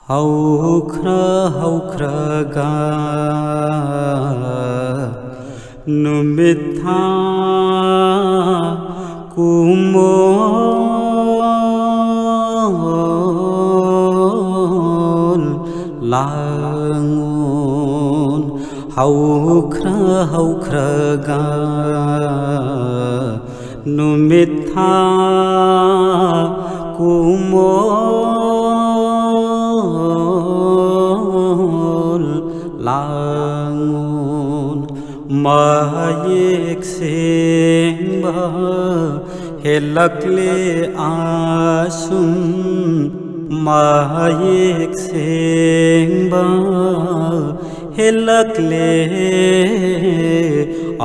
haukhra numitha kumol langun haukhra numitha kumol langun mayek sengba helakle asun mayek sengba helakle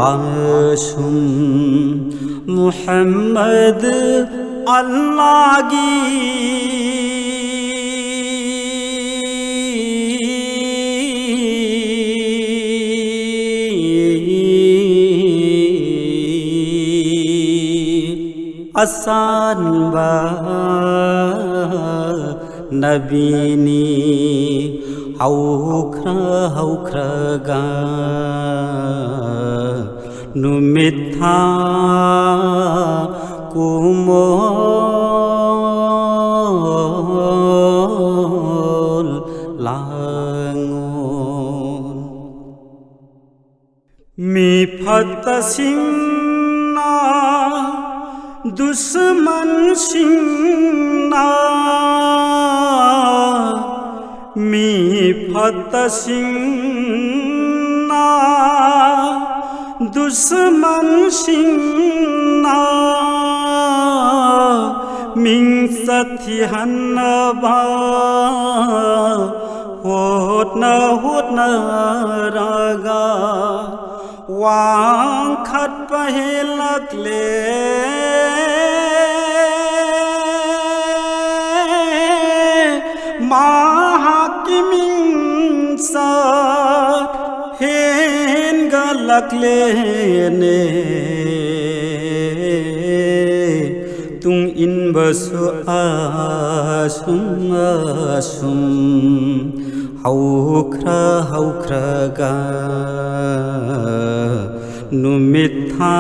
asun Muhammad Allah gi asan ba nabini haukhra ga numitha kumol langun mi phatasingna दुश्मन सिंगना मी फतसिंगना दुश्मन सिंगना Ming सथि हन्नबा होत न रागा वांग खत पहेलकले महाकिमिंग सा हेन गलकले ने तुम इन Basu आसुम haukhra ga numitha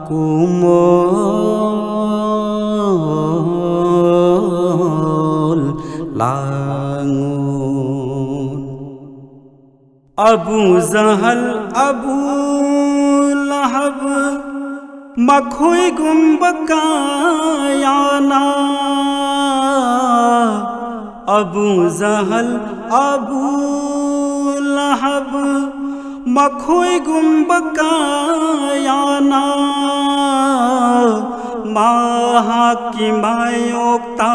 kumol langun Abu Jahal Abu Lahab makhoi gumbakayana Abu Jahal Abu Lahab makhoi gumbakayana mahakimayokta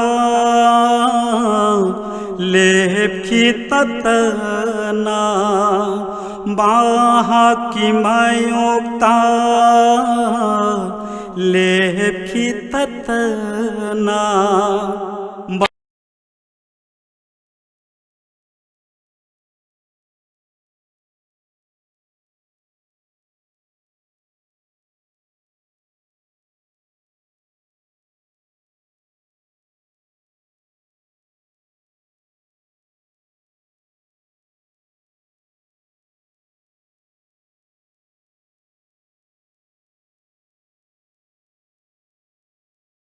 lep khitatna mahakimayokta lep khitatna